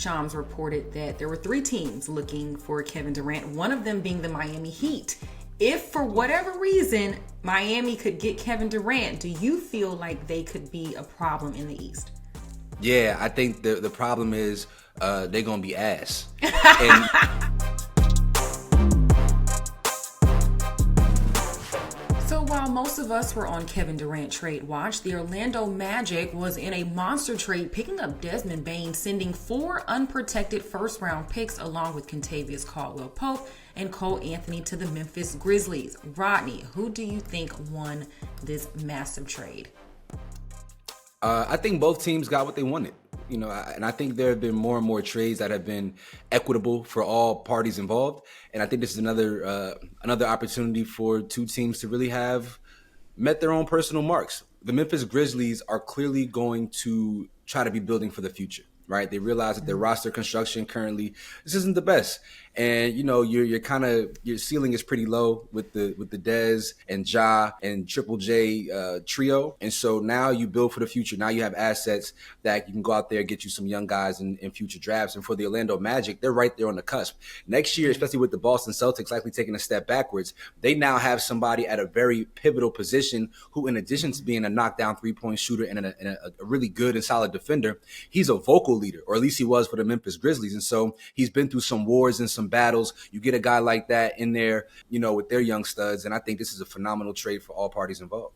Shams reported that there were 3 teams looking for Kevin Durant, one of them being the Miami Heat. If for whatever reason Miami could get Kevin Durant, do you feel like they could be a problem in the East? Yeah, I think the problem is they're going to be ass. And so while most of us were on Kevin Durant trade watch, the Orlando Magic was in a monster trade, picking up Desmond Bane, sending 4 unprotected first-round picks along with Kentavious Caldwell-Pope and Cole Anthony to the Memphis Grizzlies. Rodney, who do you think won this massive trade? I think both teams got what they wanted. And I think there have been more and more trades that have been equitable for all parties involved. And I think this is another opportunity for 2 teams to really have met their own personal marks. The Memphis Grizzlies are clearly going to try to be building for the future, right? They realize that their roster construction currently, this isn't the best. And your ceiling is pretty low with the Dez and Ja and Triple J trio. And so now you build for the future. Now you have assets that you can go out there and get you some young guys in future drafts. And for the Orlando Magic, they're right there on the cusp. Next year, especially with the Boston Celtics likely taking a step backwards, they now have somebody at a very pivotal position who, in addition to being a knockdown 3-point shooter and a really good and solid defender, he's a vocal leader, or at least he was for the Memphis Grizzlies. And so he's been through some wars and some battles. You get a guy like that in there, with their young studs, and I think this is a phenomenal trade for all parties involved.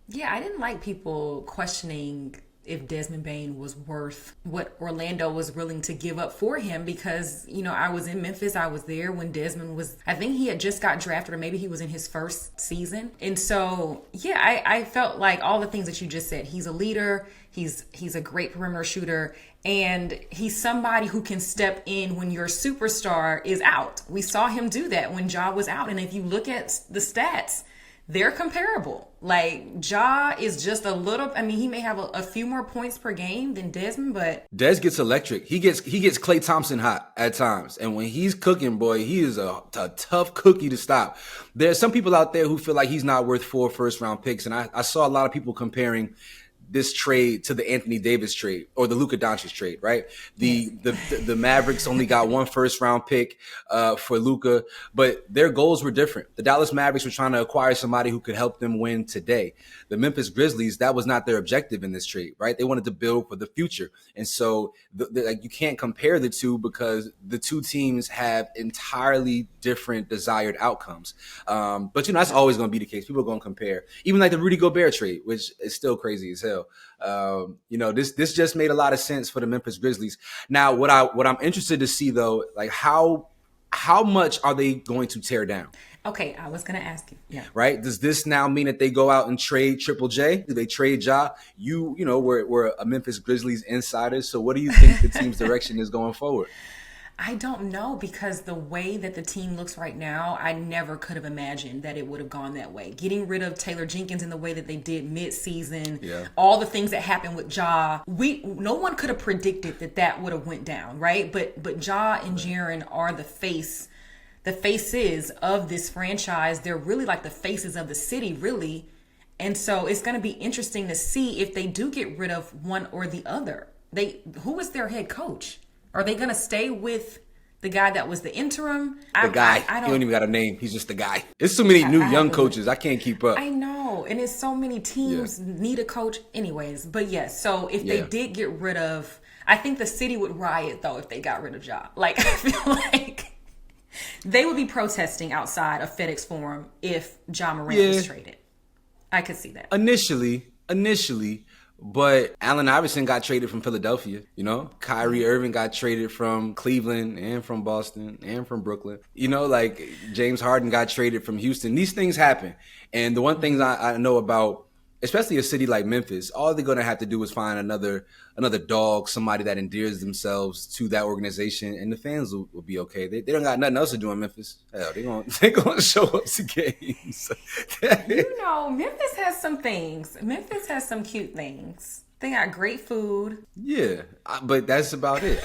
Yeah, I didn't like people questioning if Desmond Bane was worth what Orlando was willing to give up for him because, I was in Memphis. I was there when Desmond was, I think he had just got drafted or maybe he was in his first season. And so, yeah, I felt like all the things that you just said. He's a leader. He's a great perimeter shooter. And he's somebody who can step in when your superstar is out. We saw him do that when Ja was out. And if you look at the stats, they're comparable. Like, Ja is just a little, he may have a few more points per game than Desmond, but Des gets electric. He gets Klay Thompson hot at times. And when he's cooking, boy, he is a tough cookie to stop. There's some people out there who feel like he's not worth 4 first-round picks. And I saw a lot of people comparing this trade to the Anthony Davis trade or the Luka Doncic trade, right? The Mavericks only got 1 first-round pick for Luka, but their goals were different. The Dallas Mavericks were trying to acquire somebody who could help them win today. The Memphis Grizzlies, that was not their objective in this trade, right? They wanted to build for the future. And so you can't compare the two because the 2 teams have entirely different desired outcomes. But, that's always going to be the case. People are going to compare. Even like the Rudy Gobert trade, which is still crazy as hell. This just made a lot of sense for the Memphis Grizzlies. Now, what I'm interested to see though, like how much are they going to tear down? Okay, I was going to ask you. Yeah. Right? Does this now mean that they go out and trade Triple J? Do they trade Ja? We're a Memphis Grizzlies insider. So what do you think the team's direction is going forward? I don't know, because the way that the team looks right now, I never could have imagined that it would have gone that way. Getting rid of Taylor Jenkins in the way that they did mid-season, all the things that happened with Ja, no one could have predicted that would have went down, right? But Ja and Jaren are the faces of this franchise. They're really like the faces of the city, really. And so it's going to be interesting to see if they do get rid of one or the other. Who is their head coach? Are they going to stay with the guy that was the interim? I don't even got a name. He's just the guy. There's so many young coaches. I can't keep up. I know. And it's so many teams need a coach anyways. But yes, so if they did get rid of, I think the city would riot though if they got rid of Ja. Like, I feel like they would be protesting outside of FedEx Forum if Ja Morant was traded. I could see that. Initially, but Allen Iverson got traded from Philadelphia, Kyrie Irving got traded from Cleveland and from Boston and from Brooklyn. Like James Harden got traded from Houston. These things happen. And the one thing I know about, especially a city like Memphis, all they're going to have to do is find another dog, somebody that endears themselves to that organization, and the fans will be okay. They don't got nothing else to do in Memphis. Hell, they're going to show up to games. Memphis has some things. Memphis has some cute things. They got great food. Yeah, but that's about it.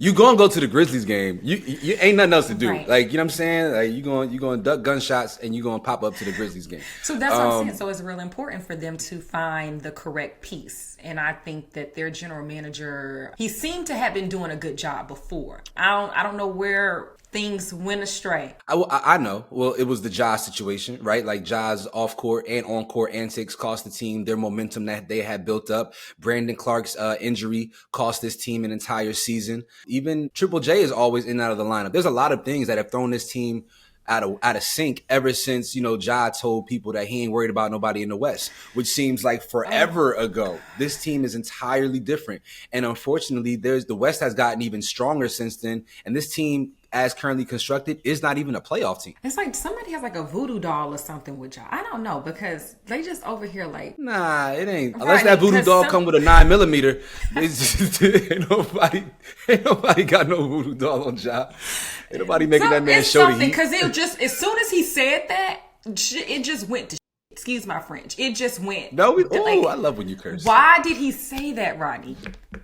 You gonna go to the Grizzlies game. You ain't nothing else to do. Right. Like, you know what I'm saying? Like, you going to duck gunshots and you gonna pop up to the Grizzlies game. So that's what I'm saying. So it's real important for them to find the correct piece. And I think that their general manager, he seemed to have been doing a good job before. I don't know where things went astray. I know. Well, it was the Ja situation, right? Like, Ja's off-court and on-court antics cost the team their momentum that they had built up. Brandon Clark's injury cost this team an entire season. Even Triple J is always in and out of the lineup. There's a lot of things that have thrown this team out of sync ever since, Ja told people that he ain't worried about nobody in the West, which seems like forever ago. This team is entirely different. And unfortunately, the West has gotten even stronger since then. And this team, as currently constructed, is not even a playoff team. It's like somebody has like a voodoo doll or something with y'all. I don't know, because they just over here like... Nah, it ain't. Right, unless that voodoo doll come with a 9mm, ain't nobody got no voodoo doll on Ja. Ain't nobody making that man show the heat. Because it just, as soon as he said that, it just went to shit. Excuse my French. It just went. No, I love when you curse. Why did he say that, Rodney?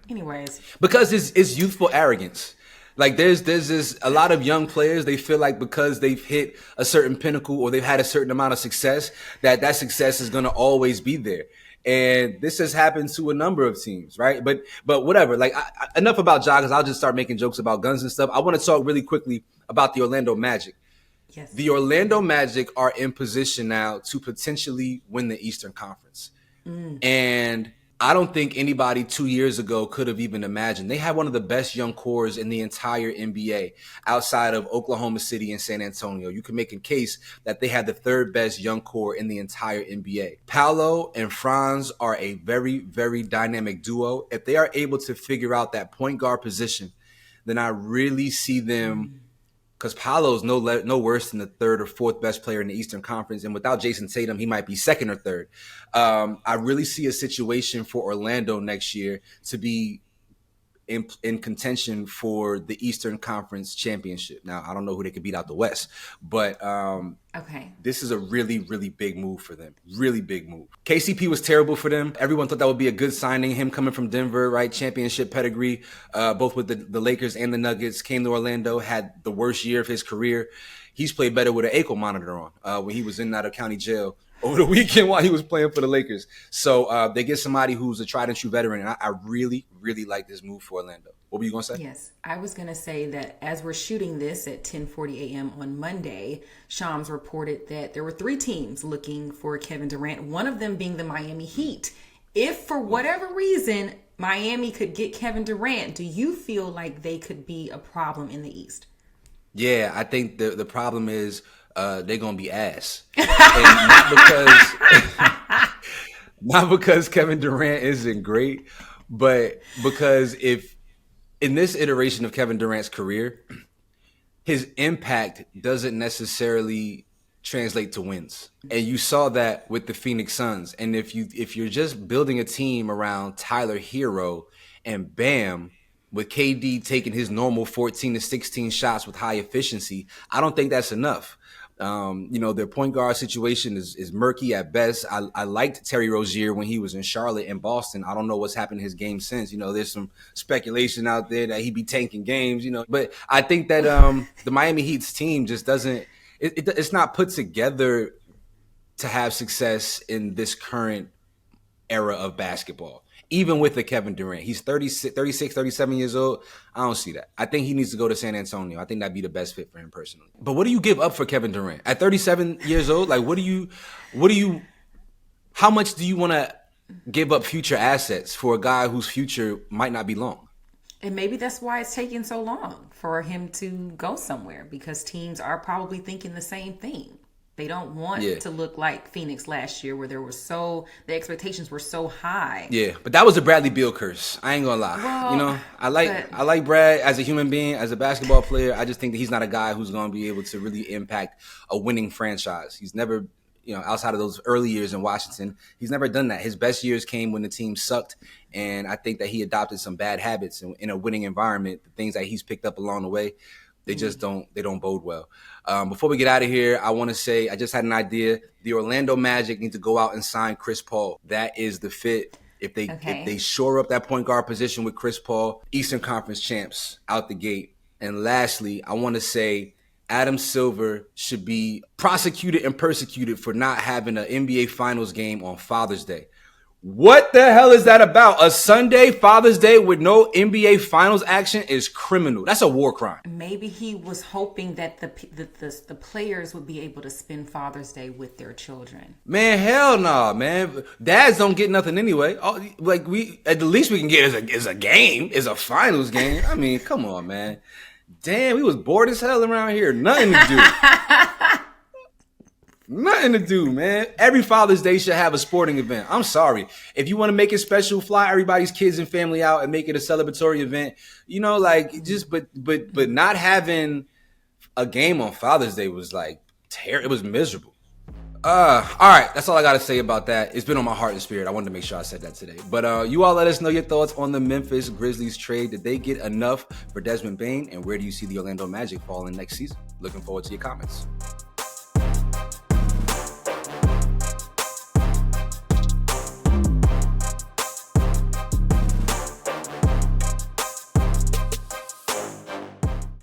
Anyways. Because it's youthful arrogance. Like, there's this, a lot of young players, they feel like because they've hit a certain pinnacle or they've had a certain amount of success, that success is going to always be there. And this has happened to a number of teams, right? But whatever. Like, enough about Ja, because I'll just start making jokes about guns and stuff. I want to talk really quickly about the Orlando Magic. Yes. The Orlando Magic are in position now to potentially win the Eastern Conference. And I don't think anybody 2 years ago could have even imagined. They had one of the best young cores in the entire NBA outside of Oklahoma City and San Antonio. You can make a case that they had the third best young core in the entire NBA. Paolo and Franz are a very, very dynamic duo. If they are able to figure out that point guard position, then I really see them, because Paolo's no worse than the third or fourth best player in the Eastern Conference. And without Jason Tatum, he might be second or third. I really see a situation for Orlando next year to be in contention for the Eastern Conference championship. Now, I don't know who they could beat out the West, but this is a really, really big move for them. Really big move. KCP was terrible for them. Everyone thought that would be a good signing. Him coming from Denver, right? Championship pedigree, both with the Lakers and the Nuggets. Came to Orlando, had the worst year of his career. He's played better with an ankle monitor on when he was in and out of county jail over the weekend while he was playing for the Lakers. So they get somebody who's a tried and true veteran. And I really, really like this move for Orlando. What were you going to say? Yes, I was going to say that as we're shooting this at 10:40 a.m. on Monday, Shams reported that there were 3 teams looking for Kevin Durant, one of them being the Miami Heat. If for whatever reason Miami could get Kevin Durant, do you feel like they could be a problem in the East? Yeah, I think the problem is they're going to be ass. And not because Kevin Durant isn't great, but because if in this iteration of Kevin Durant's career, his impact doesn't necessarily translate to wins. And you saw that with the Phoenix Suns. And if you're just building a team around Tyler Hero and Bam, with KD taking his normal 14 to 16 shots with high efficiency, I don't think that's enough. Their point guard situation is murky at best. I liked Terry Rozier when he was in Charlotte and Boston. I don't know what's happened in his game since. There's some speculation out there that he be tanking games, But I think that the Miami Heat's team just doesn't – it's not put together to have success in this current era of basketball. Even with the Kevin Durant, he's 36, 37 years old. I don't see that. I think he needs to go to San Antonio. I think that'd be the best fit for him personally. But what do you give up for Kevin Durant at 37 years old? Like, how much do you want to give up future assets for a guy whose future might not be long? And maybe that's why it's taking so long for him to go somewhere, because teams are probably thinking the same thing. They don't want to look like Phoenix last year, where the expectations were so high. Yeah, but that was a Bradley Beal curse. I ain't gonna lie. Well, I like Brad as a human being, as a basketball player. I just think that he's not a guy who's gonna be able to really impact a winning franchise. He's never, outside of those early years in Washington, he's never done that. His best years came when the team sucked, and I think that he adopted some bad habits in a winning environment. The things that he's picked up along the way, they just don't bode well. Before we get out of here, I want to say I just had an idea. The Orlando Magic need to go out and sign Chris Paul. That is the fit. If they shore up that point guard position with Chris Paul, Eastern Conference champs out the gate. And lastly, I want to say Adam Silver should be prosecuted and persecuted for not having an NBA Finals game on Father's Day. What the hell is that about? A Sunday Father's Day with no NBA Finals action is criminal. That's a war crime. Maybe he was hoping that the players would be able to spend Father's Day with their children. Man, hell nah, man. Dads don't get nothing anyway. Like at the least we can get is a game, is a finals game. I mean, come on, man. Damn, we was bored as hell around here. Nothing to do. Nothing to do, man. Every Father's Day should have a sporting event. I'm sorry. If you want to make it special, fly everybody's kids and family out and make it a celebratory event. You know, like just but not having a game on Father's Day was like terrible. It was miserable. All right, that's all I gotta say about that. It's been on my heart and spirit. I wanted to make sure I said that today. But you all let us know your thoughts on the Memphis Grizzlies trade. Did they get enough for Desmond Bane? And where do you see the Orlando Magic falling next season? Looking forward to your comments.